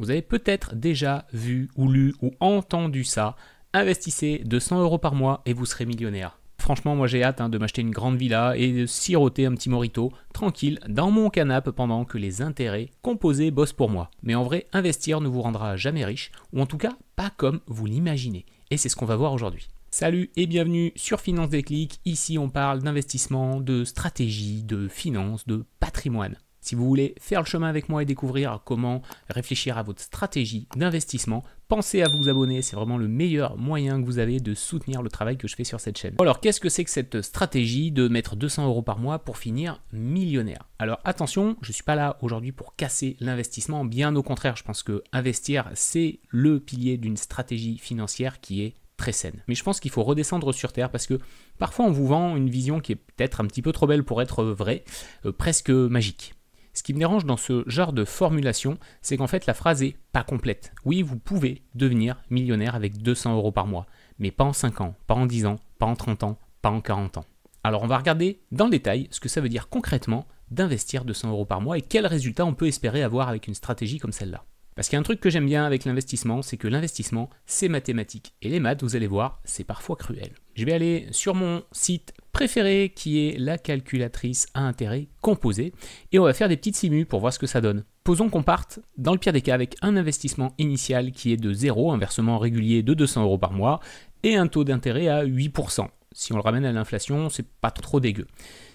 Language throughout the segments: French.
Vous avez peut-être déjà vu ou lu ou entendu ça. Investissez 200 € par mois et vous serez millionnaire. Franchement, moi j'ai hâte de m'acheter une grande villa et de siroter un petit mojito tranquille dans mon canapé pendant que les intérêts composés bossent pour moi. Mais en vrai, investir ne vous rendra jamais riche, ou en tout cas pas comme vous l'imaginez. Et c'est ce qu'on va voir aujourd'hui. Salut et bienvenue sur Finance Déclic. Ici on parle d'investissement, de stratégie, de finance, de patrimoine. Si vous voulez faire le chemin avec moi et découvrir comment réfléchir à votre stratégie d'investissement, pensez à vous abonner, c'est vraiment le meilleur moyen que vous avez de soutenir le travail que je fais sur cette chaîne. Alors qu'est-ce que c'est que cette stratégie de mettre 200 € par mois pour finir millionnaire? Alors attention, je ne suis pas là aujourd'hui pour casser l'investissement, bien au contraire, je pense que investir c'est le pilier d'une stratégie financière qui est très saine. Mais je pense qu'il faut redescendre sur terre parce que parfois on vous vend une vision qui est peut-être un petit peu trop belle pour être vraie, presque magique. Ce qui me dérange dans ce genre de formulation, c'est qu'en fait la phrase est pas complète. Oui, vous pouvez devenir millionnaire avec 200 € par mois, mais pas en 5 ans, pas en 10 ans, pas en 30 ans, pas en 40 ans. Alors on va regarder dans le détail ce que ça veut dire concrètement d'investir 200 € par mois et quels résultats on peut espérer avoir avec une stratégie comme celle-là. Parce qu'il y a un truc que j'aime bien avec l'investissement, c'est que l'investissement, c'est mathématique. Et les maths, vous allez voir, c'est parfois cruel. Je vais aller sur mon site préféré, qui est la calculatrice à intérêt composé, et on va faire des petites simus pour voir ce que ça donne. Posons qu'on parte, dans le pire des cas, avec un investissement initial qui est de 0, un versement régulier de 200 € par mois, et un taux d'intérêt à 8%. Si on le ramène à l'inflation, c'est pas trop dégueu.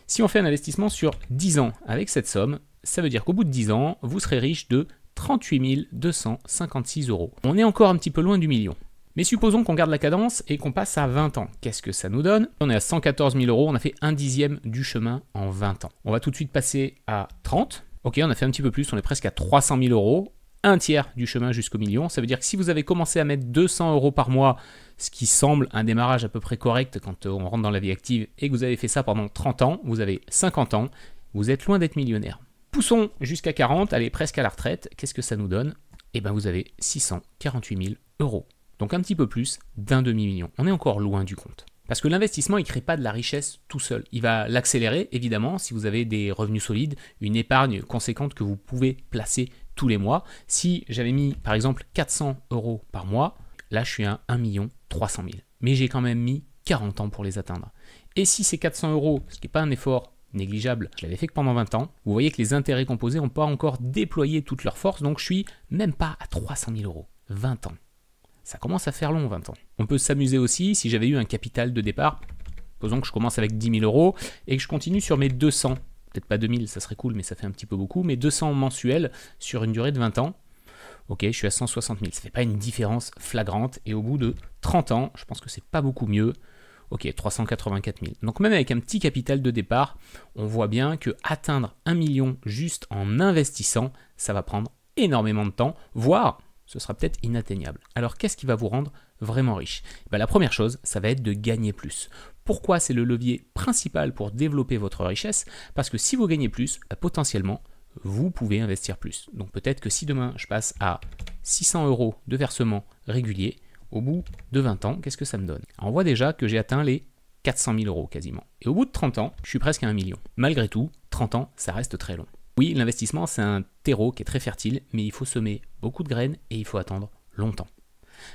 Si on fait un investissement sur 10 ans avec cette somme, ça veut dire qu'au bout de 10 ans, vous serez riche de 38 256 €. On est encore un petit peu loin du million. Mais supposons qu'on garde la cadence et qu'on passe à 20 ans. Qu'est-ce que ça nous donne? On est à 114 000 €, on a fait un dixième du chemin en 20 ans. On va tout de suite passer à 30. Ok, on a fait un petit peu plus, on est presque à 300 000 €. Un tiers du chemin jusqu'au million. Ça veut dire que si vous avez commencé à mettre 200 € par mois, ce qui semble un démarrage à peu près correct quand on rentre dans la vie active, et que vous avez fait ça pendant 30 ans, vous avez 50 ans, vous êtes loin d'être millionnaire. Poussons jusqu'à 40, allez presque à la retraite, qu'est-ce que ça nous donne? Eh bien vous avez 648 000 €. Donc un petit peu plus d'un demi-million. On est encore loin du compte. Parce que l'investissement, il ne crée pas de la richesse tout seul. Il va l'accélérer, évidemment, si vous avez des revenus solides, une épargne conséquente que vous pouvez placer tous les mois. Si j'avais mis, par exemple, 400 € par mois, là, je suis à 1 300 000. Mais j'ai quand même mis 40 ans pour les atteindre. Et si ces 400 €, ce qui n'est pas un effort négligeable, je l'avais fait que pendant 20 ans, vous voyez que les intérêts composés n'ont pas encore déployé toute leur force, donc je suis même pas à 300 000 €. 20 ans. Ça commence à faire long, 20 ans. On peut s'amuser aussi si j'avais eu un capital de départ. Supposons que je commence avec 10 000 € et que je continue sur mes 200. Peut-être pas 2000, ça serait cool, mais ça fait un petit peu beaucoup. Mais 200 mensuels sur une durée de 20 ans. Ok, je suis à 160 000. Ça fait pas une différence flagrante. Et au bout de 30 ans, je pense que c'est pas beaucoup mieux. Ok, 384 000. Donc même avec un petit capital de départ, on voit bien que atteindre 1 million juste en investissant, ça va prendre énormément de temps, voire ce sera peut-être inatteignable. Alors qu'est-ce qui va vous rendre vraiment riche? La première chose, ça va être de gagner plus. Pourquoi c'est le levier principal pour développer votre richesse? Parce que si vous gagnez plus, potentiellement, vous pouvez investir plus. Donc peut-être que si demain je passe à 600 € de versement régulier, au bout de 20 ans, qu'est-ce que ça me donne? Alors on voit déjà que j'ai atteint les 400 000 € quasiment. Et au bout de 30 ans, je suis presque à 1 million. Malgré tout, 30 ans, ça reste très long. Oui, l'investissement, c'est un terreau qui est très fertile, mais il faut semer beaucoup de graines et il faut attendre longtemps.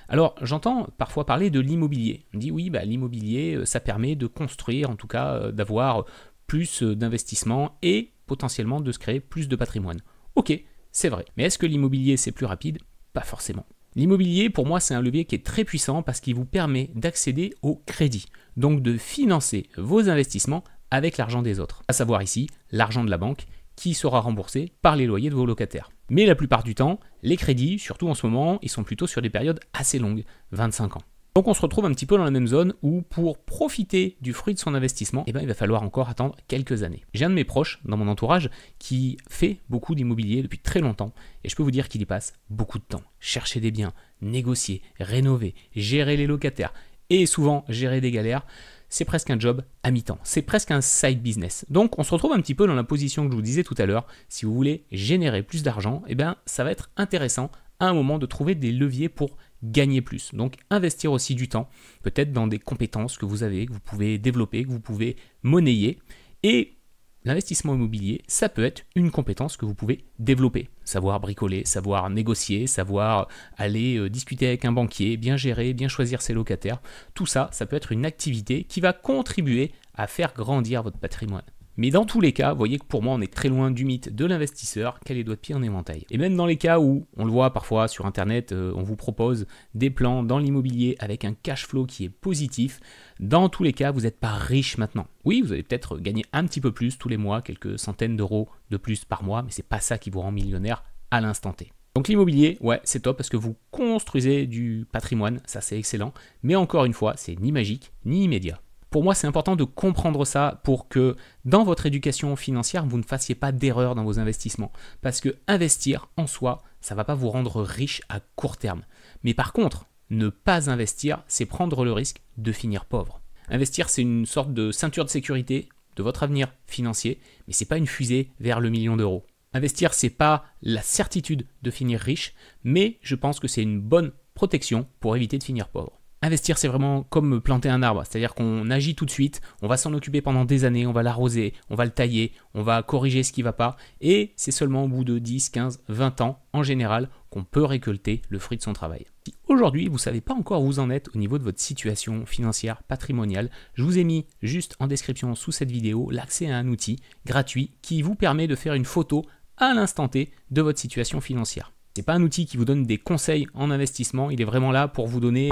Alors, j'entends parfois parler de l'immobilier. On me dit oui, l'immobilier, ça permet de construire, en tout cas d'avoir plus d'investissement et potentiellement de se créer plus de patrimoine. Ok, c'est vrai. Mais est-ce que l'immobilier, c'est plus rapide? Pas forcément. L'immobilier, pour moi, c'est un levier qui est très puissant parce qu'il vous permet d'accéder au crédit, donc de financer vos investissements avec l'argent des autres, à savoir ici l'argent de la banque qui sera remboursé par les loyers de vos locataires. Mais la plupart du temps, les crédits, surtout en ce moment, ils sont plutôt sur des périodes assez longues, 25 ans. Donc on se retrouve un petit peu dans la même zone où pour profiter du fruit de son investissement, il va falloir encore attendre quelques années. J'ai un de mes proches dans mon entourage qui fait beaucoup d'immobilier depuis très longtemps et je peux vous dire qu'il y passe beaucoup de temps. Chercher des biens, négocier, rénover, gérer les locataires et souvent gérer des galères. C'est presque un job à mi-temps, c'est presque un side business. Donc on se retrouve un petit peu dans la position que je vous disais tout à l'heure. Si vous voulez générer plus d'argent, ça va être intéressant à un moment de trouver des leviers pour gagner plus. Donc investir aussi du temps, peut-être dans des compétences que vous avez, que vous pouvez développer, que vous pouvez monnayer. Et L'investissement immobilier, ça peut être une compétence que vous pouvez développer. Savoir bricoler, savoir négocier, savoir aller discuter avec un banquier, bien gérer, bien choisir ses locataires. Tout ça, ça peut être une activité qui va contribuer à faire grandir votre patrimoine. Mais dans tous les cas, vous voyez que pour moi, on est très loin du mythe de l'investisseur qui a les doigts de pied en éventail. Et même dans les cas où, on le voit parfois sur Internet, on vous propose des plans dans l'immobilier avec un cash flow qui est positif, dans tous les cas, vous n'êtes pas riche maintenant. Oui, vous allez peut-être gagner un petit peu plus tous les mois, quelques centaines d'euros de plus par mois, mais c'est pas ça qui vous rend millionnaire à l'instant T. Donc l'immobilier, ouais, c'est top parce que vous construisez du patrimoine, ça c'est excellent, mais encore une fois, c'est ni magique ni immédiat. Pour moi, c'est important de comprendre ça pour que dans votre éducation financière, vous ne fassiez pas d'erreur dans vos investissements. Parce que investir en soi, ça ne va pas vous rendre riche à court terme. Mais par contre, ne pas investir, c'est prendre le risque de finir pauvre. Investir, c'est une sorte de ceinture de sécurité de votre avenir financier, mais ce n'est pas une fusée vers le million d'euros. Investir, ce n'est pas la certitude de finir riche, mais je pense que c'est une bonne protection pour éviter de finir pauvre. Investir, c'est vraiment comme planter un arbre, c'est-à-dire qu'on agit tout de suite, on va s'en occuper pendant des années, on va l'arroser, on va le tailler, on va corriger ce qui ne va pas, et c'est seulement au bout de 10, 15, 20 ans, en général, qu'on peut récolter le fruit de son travail. Si aujourd'hui, vous ne savez pas encore où vous en êtes au niveau de votre situation financière, patrimoniale, je vous ai mis juste en description sous cette vidéo l'accès à un outil gratuit qui vous permet de faire une photo à l'instant T de votre situation financière. Ce n'est pas un outil qui vous donne des conseils en investissement, il est vraiment là pour vous donner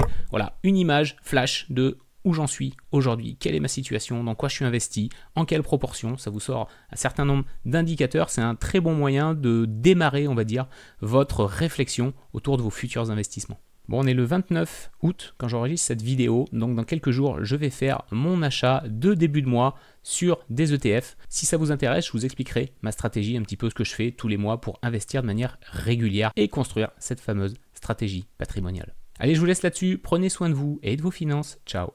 une image flash de où j'en suis aujourd'hui, quelle est ma situation, dans quoi je suis investi, en quelle proportion, ça vous sort un certain nombre d'indicateurs, c'est un très bon moyen de démarrer, on va dire, votre réflexion autour de vos futurs investissements. Bon, on est le 29 août quand j'enregistre cette vidéo, donc dans quelques jours, je vais faire mon achat de début de mois sur des ETF. Si ça vous intéresse, je vous expliquerai ma stratégie, un petit peu ce que je fais tous les mois pour investir de manière régulière et construire cette fameuse stratégie patrimoniale. Allez, je vous laisse là-dessus, prenez soin de vous et de vos finances. Ciao.